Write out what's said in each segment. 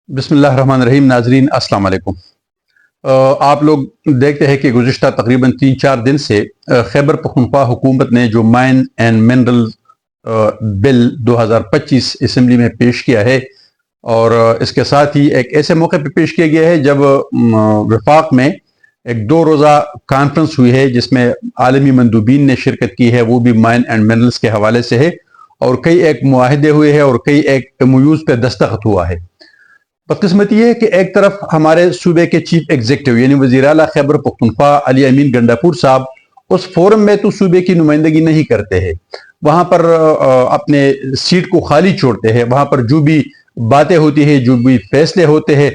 بسم اللہ الرحمن الرحیم. ناظرین السلام علیکم. آپ لوگ دیکھتے ہیں کہ گزشتہ تقریباً 3-4 دن سے خیبر پختونخوا حکومت نے جو mine and mineral bill 2025 assembly میں پیش کیا ہے، اور اس کے ساتھ ہی ایک ایسے موقع پہ پیش کیا گیا ہے جب وفاق میں ایک 2 روزہ کانفرنس ہوئی ہے جس میں عالمی مندوبین نے شرکت کی ہے، وہ بھی مائن اینڈ منرلز کے حوالے سے ہے، اور کئی ایک معاہدے ہوئے ہیں اور کئی ایک MOUs پہ دستخط ہوا ہے. بدقسمتی یہ ہے کہ ایک طرف ہمارے صوبے کے چیف ایگزیکٹو یعنی وزیر اعلیٰ خیبر پختونخوا علی امین گنڈاپور صاحب اس فورم میں تو صوبے کی نمائندگی نہیں کرتے ہیں، وہاں پر اپنے سیٹ کو خالی چھوڑتے ہیں، وہاں پر جو بھی باتیں ہوتی ہیں، جو بھی فیصلے ہوتے ہیں،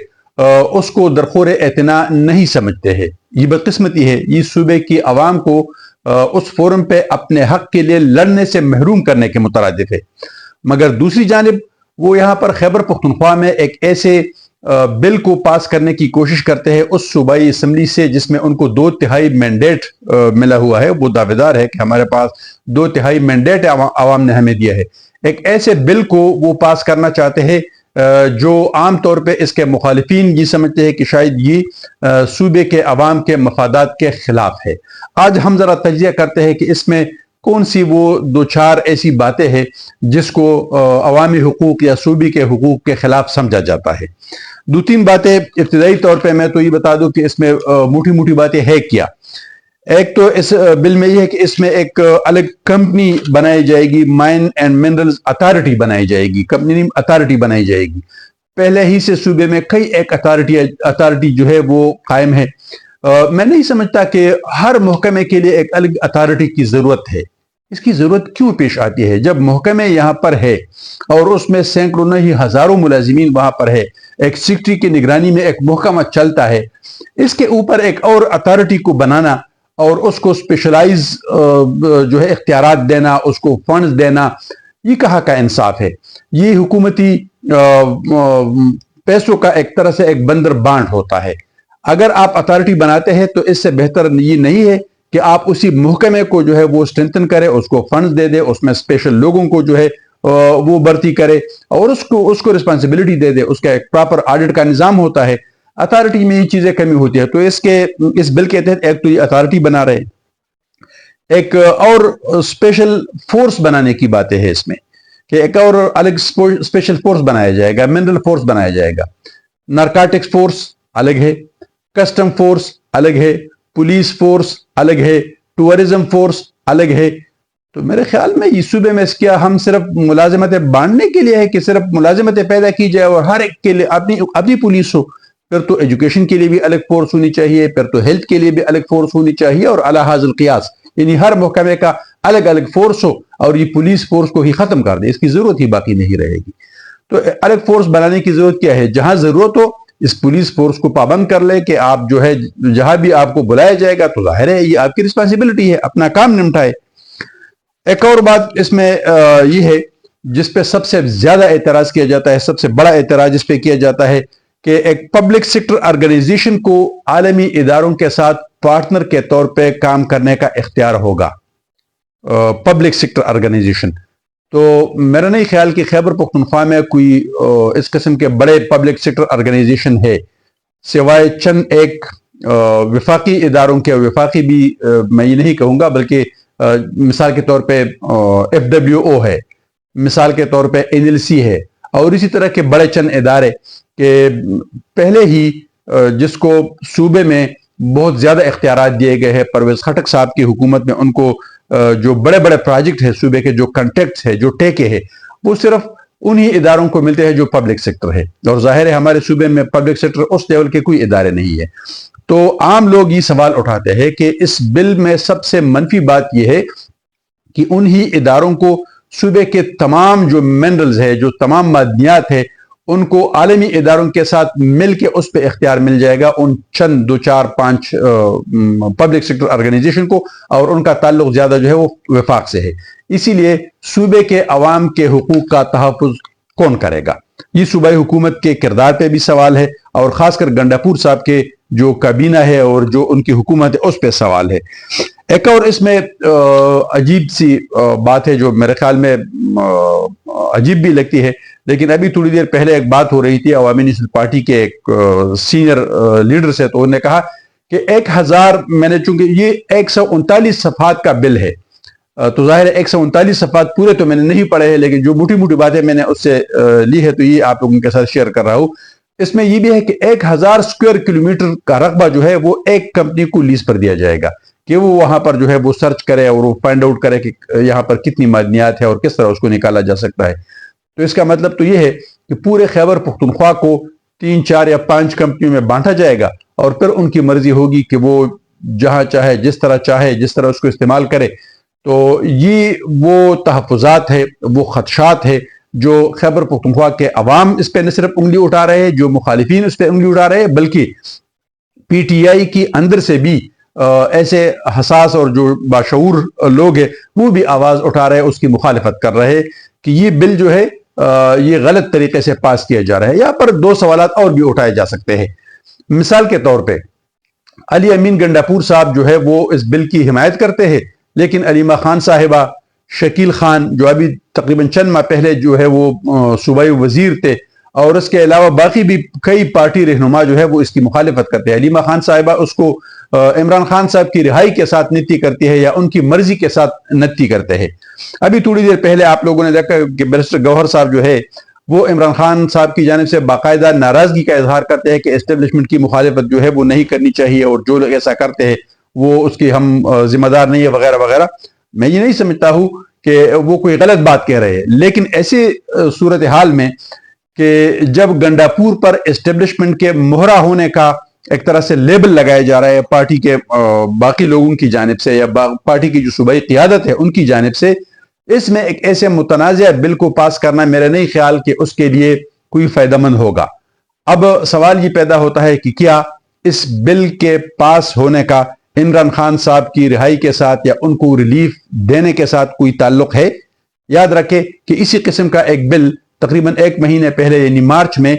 اس کو درخور اعتنا نہیں سمجھتے ہیں. یہ بدقسمتی ہے. یہ صوبے کی عوام کو اس فورم پہ اپنے حق کے لیے لڑنے سے محروم کرنے کے مترادف ہے. مگر دوسری جانب وہ یہاں پر خیبر پختونخوا میں ایک ایسے بل کو پاس کرنے کی کوشش کرتے ہیں اس صوبائی اسمبلی سے جس میں ان کو 2/3 مینڈیٹ ملا ہوا ہے. وہ دعوے دار ہے کہ ہمارے پاس 2/3 مینڈیٹ عوام نے ہمیں دیا ہے. ایک ایسے بل کو وہ پاس کرنا چاہتے ہیں جو عام طور پہ اس کے مخالفین یہ سمجھتے ہیں کہ شاید یہ صوبے کے عوام کے مفادات کے خلاف ہے. آج ہم ذرا تجزیہ کرتے ہیں کہ اس میں کون سی وہ 2-4 ایسی باتیں ہیں جس کو عوامی حقوق یا صوبے کے حقوق کے خلاف سمجھا جاتا ہے. 2-3 باتیں ابتدائی طور پہ میں تو یہ بتا دوں کہ اس میں موٹی باتیں ہے کیا. ایک تو اس بل میں یہ ہے کہ اس میں ایک الگ کمپنی بنائی جائے گی، مائن اینڈ منرلز اتھارٹی بنائی جائے گی، کمپنی اتھارٹی بنائی جائے گی. پہلے ہی سے صوبے میں کئی ایک اتھارٹی جو ہے وہ قائم ہے. میں نہیں سمجھتا کہ ہر محکمے کے لیے ایک الگ اتھارٹی کی ضرورت ہے. اس کی ضرورت کیوں پیش آتی ہے جب محکمے یہاں پر ہے اور اس میں سینکڑوں نہیں ہزاروں ملازمین وہاں پر ہے، ایک سیکرٹری کی نگرانی میں ایک محکمہ چلتا ہے. اس کے اوپر ایک اور اتھارٹی کو بنانا اور اس کو اسپیشلائز جو ہے اختیارات دینا، اس کو فنڈز دینا، یہ کہاں کا انصاف ہے؟ یہ حکومتی پیسوں کا ایک طرح سے ایک بندر بانٹ ہوتا ہے. اگر آپ اتھارٹی بناتے ہیں تو اس سے بہتر یہ نہیں ہے کہ آپ اسی محکمے کو جو ہے وہ اسٹرینتھن کرے، اس کو فنڈز دے دے، اس میں اسپیشل لوگوں کو جو ہے وہ بھرتی کرے اور اس کو رسپانسبلٹی دے دے. اس کا ایک پراپر آڈٹ کا نظام ہوتا ہے. اتھارٹی میں یہ چیزیں کمی ہوتی ہے. تو اس بل کے تحت ایک تو یہ اتھارٹی بنا رہے، ایک اور اسپیشل فورس بنانے کی باتیں ہے اس میں کہ ایک اور الگ اسپیشل فورس بنایا جائے گا، منرل فورس بنایا جائے گا. نارکاٹکس فورس الگ ہے، کسٹم فورس الگ ہے، پولیس فورس الگ ہے، ٹورزم فورس الگ ہے. تو میرے خیال میں یہ صوبے میں اس کیا ہم صرف ملازمتیں بانٹنے کے لیے ہے کہ صرف ملازمتیں پیدا کی جائے اور ہر ایک کے لیے اپنی پولیس ہو؟ پھر تو ایجوکیشن کے لیے بھی الگ فورس ہونی چاہیے، پھر تو ہیلتھ کے لیے بھی الگ فورس ہونی چاہیے، اور اعلیٰ حاضر قیاس یعنی ہر محکمے کا الگ الگ فورس ہو اور یہ پولیس فورس کو ہی ختم کر دے. اس کی ضرورت ہی باقی نہیں رہے گی. تو الگ فورس بنانے کی ضرورت کیا ہے؟ جہاں ضرورت ہو اس پولیس فورس کو پابند کر لے کہ آپ جو ہے جہاں بھی آپ کو بلایا جائے گا تو ظاہر ہے یہ آپ کی رسپانسبلٹی ہے، اپنا کام نمٹائے. ایک اور بات اس میں یہ ہے جس پہ سب سے زیادہ اعتراض کیا جاتا ہے، سب سے بڑا اعتراض اس پہ کیا جاتا ہے کہ ایک پبلک سیکٹر آرگنائزیشن کو عالمی اداروں کے ساتھ پارٹنر کے طور پہ کام کرنے کا اختیار ہوگا. پبلک سیکٹر آرگنائزیشن تو میرا نہیں خیال کہ خیبر پختونخوا میں کوئی اس قسم کے بڑے پبلک سیکٹر آرگنائزیشن ہے سوائے چند ایک وفاقی اداروں کے. وفاقی بھی میں یہ نہیں کہوں گا، بلکہ مثال کے طور پہ FWO ہے، مثال کے طور پہ NLC ہے، اور اسی طرح کے بڑے چند ادارے کہ پہلے ہی جس کو صوبے میں بہت زیادہ اختیارات دیے گئے ہیں. پرویز خٹک صاحب کی حکومت میں ان کو جو بڑے بڑے پروجیکٹ ہیں صوبے کے، جو کنٹریکٹس ہیں، جو ٹیکے ہیں، وہ صرف انہی اداروں کو ملتے ہیں جو پبلک سیکٹر ہے. اور ظاہر ہے ہمارے صوبے میں پبلک سیکٹر اس لیول کے کوئی ادارے نہیں ہے. تو عام لوگ یہ سوال اٹھاتے ہیں کہ اس بل میں سب سے منفی بات یہ ہے کہ انہی اداروں کو صوبے کے تمام جو منرلز ہے، جو تمام معدنیات ہے، ان کو عالمی اداروں کے ساتھ مل کے اس پہ اختیار مل جائے گا، ان چند 2-4-5 پبلک سیکٹر آرگنائزیشن کو، اور ان کا تعلق زیادہ جو ہے وہ وفاق سے ہے. اسی لیے صوبے کے عوام کے حقوق کا تحفظ کون کرے گا؟ یہ صوبائی حکومت کے کردار پہ بھی سوال ہے، اور خاص کر گنڈاپور صاحب کے جو کابینہ ہے اور جو ان کی حکومت ہے اس پہ سوال ہے. ایک اور اس میں عجیب سی بات ہے جو میرے خیال میں عجیب بھی لگتی ہے، لیکن ابھی تھوڑی دیر پہلے ایک بات ہو رہی تھی عوامی نیشنل پارٹی کے ایک سینئر لیڈر سے، تو انہوں نے کہا کہ 1000 میں نے، چونکہ یہ 139 صفحات کا بل ہے، تو ظاہر ہے 139 صفحات پورے تو میں نے نہیں پڑھے ہیں، لیکن جو موٹی موٹی باتیں میں نے اس سے لی ہے تو یہ آپ لوگوں کے ساتھ شیئر کر رہا ہوں۔ اس میں یہ بھی ہے کہ 1000 اسکوائر کلومیٹر کا رقبہ جو ہے وہ ایک کمپنی کو لیز پر دیا جائے گا کہ وہ وہاں پر جو ہے وہ سرچ کرے اور وہ فائنڈ آؤٹ کرے کہ یہاں پر کتنی معدنیات ہے اور کس طرح اس کو نکالا جا سکتا ہے۔ تو اس کا مطلب تو یہ ہے کہ پورے خیبر پختونخوا کو 3 4 یا 5 کمپنیوں میں بانٹا جائے گا، اور پھر ان کی مرضی ہوگی کہ وہ جہاں چاہے، جس طرح اس کو استعمال کرے۔ تو یہ وہ تحفظات ہے، وہ خدشات ہے جو خیبر پختونخوا کے عوام اس پہ نہ صرف انگلی اٹھا رہے ہیں، جو مخالفین اس پہ انگلی اٹھا رہے ہیں، بلکہ پی ٹی آئی کی اندر سے بھی ایسے حساس اور جو باشعور لوگ ہیں وہ بھی آواز اٹھا رہے ہیں، اس کی مخالفت کر رہے ہیں کہ یہ بل جو ہے یہ غلط طریقے سے پاس کیا جا رہا ہے۔ یہاں پر 2 سوالات اور بھی اٹھائے جا سکتے ہیں۔ مثال کے طور پہ علی امین گنڈاپور صاحب جو ہے وہ اس بل کی حمایت کرتے ہیں، لیکن علیمہ خان صاحبہ، شکیل خان جو ابھی تقریباً چند ماہ پہلے جو ہے وہ صوبائی وزیر تھے، اور اس کے علاوہ باقی بھی کئی پارٹی رہنما جو ہے وہ اس کی مخالفت کرتے ہیں۔ علیمہ خان صاحبہ اس کو عمران خان صاحب کی رہائی کے ساتھ نتی کرتی ہے یا ان کی مرضی کے ساتھ نتی کرتے ہیں۔ ابھی تھوڑی دیر پہلے آپ لوگوں نے دیکھا کہ بیرسٹر گوہر صاحب جو ہے وہ عمران خان صاحب کی جانب سے باقاعدہ ناراضگی کا اظہار کرتے ہیں کہ اسٹیبلشمنٹ کی مخالفت جو ہے وہ نہیں کرنی چاہیے، اور جو لوگ ایسا کرتے ہیں وہ اس کی ہم ذمہ دار نہیں ہے وغیرہ وغیرہ۔ میں یہ نہیں سمجھتا ہوں کہ وہ کوئی غلط بات کہہ رہے ہیں، لیکن ایسی صورتحال میں کہ جب گنڈاپور پر اسٹیبلشمنٹ کے مہرہ ہونے کا ایک طرح سے لیبل لگایا جا رہا ہے پارٹی کے باقی لوگوں کی جانب سے یا پارٹی کی جو صوبائی قیادت ہے ان کی جانب سے، اس میں ایک ایسے متنازع بل کو پاس کرنا میرا نہیں خیال کہ اس کے لیے کوئی فائدہ مند ہوگا۔ اب سوال یہ پیدا ہوتا ہے کہ کیا اس بل کے پاس ہونے کا عمران خان صاحب کی رہائی کے ساتھ یا ان کو ریلیف دینے کے ساتھ کوئی تعلق ہے؟ یاد رکھیں کہ اسی قسم کا ایک بل تقریباً 1 مہینے پہلے یعنی مارچ میں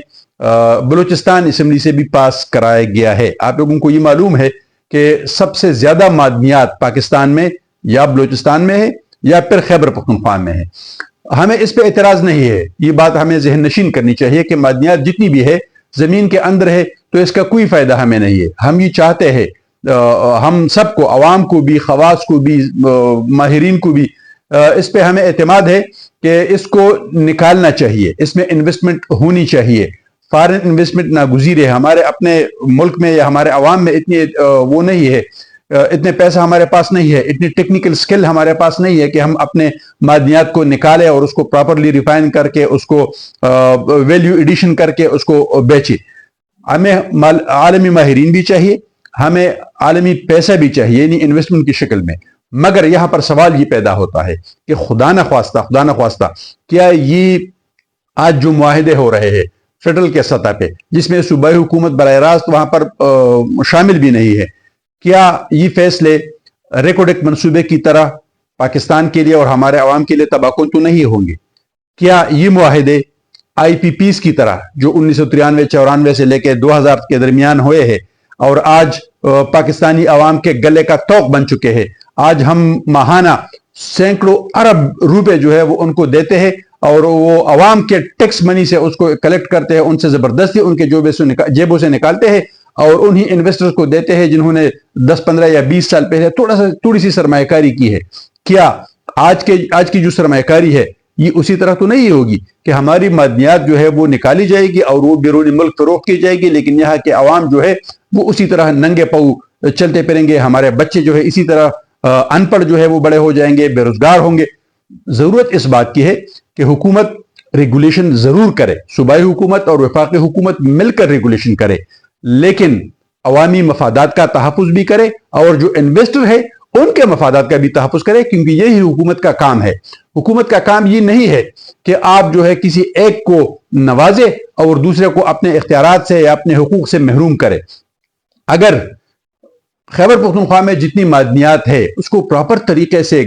بلوچستان اسمبلی سے بھی پاس کرایا گیا ہے۔ آپ لوگوں کو یہ معلوم ہے کہ سب سے زیادہ معدنیات پاکستان میں یا بلوچستان میں ہے یا پھر خیبر پختونخوا میں ہے۔ ہمیں اس پہ اعتراض نہیں ہے، یہ بات ہمیں ذہن نشین کرنی چاہیے کہ معدنیات جتنی بھی ہے زمین کے اندر ہے تو اس کا کوئی فائدہ ہمیں نہیں ہے۔ ہم یہ چاہتے ہیں، ہم سب کو، عوام کو بھی، خواص کو بھی، ماہرین کو بھی، اس پہ ہمیں اعتماد ہے کہ اس کو نکالنا چاہیے، اس میں انویسٹمنٹ ہونی چاہیے۔ فارن انویسٹمنٹ ناگزیر ہے، ہمارے اپنے ملک میں یا ہمارے عوام میں اتنی وہ نہیں ہے، اتنے پیسہ ہمارے پاس نہیں ہے، اتنی ٹیکنیکل سکل ہمارے پاس نہیں ہے کہ ہم اپنے معدنیات کو نکالیں اور اس کو پراپرلی ریفائن کر کے اس کو ویلیو ایڈیشن کر کے اس کو بیچیں۔ ہمیں عالمی ماہرین بھی چاہیے، ہمیں عالمی پیسہ بھی چاہیے، یعنی انویسٹمنٹ کی شکل میں۔ مگر یہاں پر سوال یہ پیدا ہوتا ہے کہ خدا نہ خواستہ کیا یہ آج جو معاہدے ہو رہے ہیں فیڈرل کے سطح پہ، جس میں صوبائی حکومت براہ راست وہاں پر شامل بھی نہیں ہے، کیا یہ فیصلے ریکوڈک منصوبے کی طرح پاکستان کے لیے اور ہمارے عوام کے لیے تباہ کن تو نہیں ہوں گے؟ کیا یہ معاہدے آئی پی پیز کی طرح جو 1993-94 سے لے کے 2000 کے درمیان ہوئے ہیں اور آج پاکستانی عوام کے گلے کا توق بن چکے ہیں، آج ہم ماہانہ سینکڑوں ارب روپے جو ہے وہ ان کو دیتے ہیں اور وہ عوام کے ٹیکس منی سے اس کو کلیکٹ کرتے ہیں، ان سے زبردستی ان کے جیبوں سے نکالتے ہیں اور انہی انویسٹرز کو دیتے ہیں جنہوں نے 10 15 یا 20 سال پہلے تھوڑی سی سرمایہ کاری کی ہے۔ کیا آج کی جو سرمایہ کاری ہے یہ اسی طرح تو نہیں ہوگی کہ ہماری معدنیات جو ہے وہ نکالی جائے گی اور وہ بیرونی ملک فروخت کی جائے گی، لیکن یہاں کے عوام جو ہے وہ اسی طرح ننگے پاؤں چلتے پھریں گے، ہمارے بچے جو ہے اسی طرح ان پڑھ جو ہے وہ بڑے ہو جائیں گے، بے روزگار ہوں گے۔ ضرورت اس بات کی ہے کہ حکومت ریگولیشن ضرور کرے، صوبائی حکومت اور وفاقی حکومت مل کر ریگولیشن کرے، لیکن عوامی مفادات کا تحفظ بھی کرے اور جو انویسٹر ہے ان کے مفادات کا بھی تحفظ کرے، کیونکہ یہی حکومت کا کام ہے۔ حکومت کا کام یہ نہیں ہے کہ آپ جو ہے کسی ایک کو نوازے اور دوسرے کو اپنے اختیارات سے یا اپنے حقوق سے محروم کرے۔ اگر خیبر پختونخوا میں جتنی معدنیات ہے اس کو پراپر طریقے سے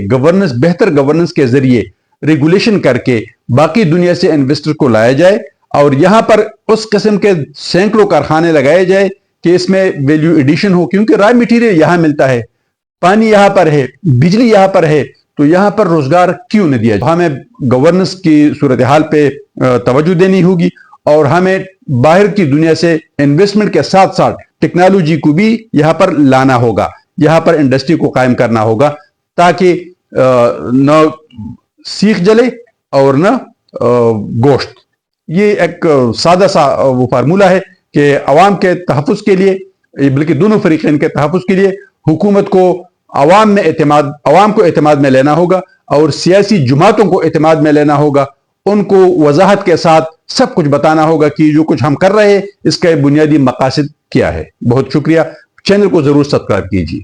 بہتر گورننس کے ذریعے ریگولیشن کر کے باقی دنیا سے انویسٹر کو لایا جائے اور یہاں پر اس قسم کے سینکڑوں کارخانے لگائے جائے کہ اس میں ویلیو ایڈیشن ہو، کیونکہ را مٹیریل یہاں ملتا ہے، پانی یہاں پر ہے، بجلی یہاں پر ہے، تو یہاں پر روزگار کیوں نہیں دیا جائے؟ ہمیں گورننس کی صورتحال پہ توجہ دینی ہوگی اور ہمیں باہر کی دنیا سے انویسٹمنٹ کے ساتھ ساتھ ٹیکنالوجی کو بھی یہاں پر لانا ہوگا، یہاں پر انڈسٹری کو قائم کرنا ہوگا، تاکہ نہ سیخ جلے اور نہ گوشت۔ یہ ایک سادہ سا وہ فارمولہ ہے کہ عوام کے تحفظ کے لیے، بلکہ دونوں فریقین کے تحفظ کے لیے حکومت کو عوام کو اعتماد میں لینا ہوگا اور سیاسی جماعتوں کو اعتماد میں لینا ہوگا، ان کو وضاحت کے ساتھ سب کچھ بتانا ہوگا کہ جو کچھ ہم کر رہے ہیں اس کا بنیادی مقاصد کیا ہے۔ بہت شکریہ، چینل کو ضرور سبسکرائب کیجیے۔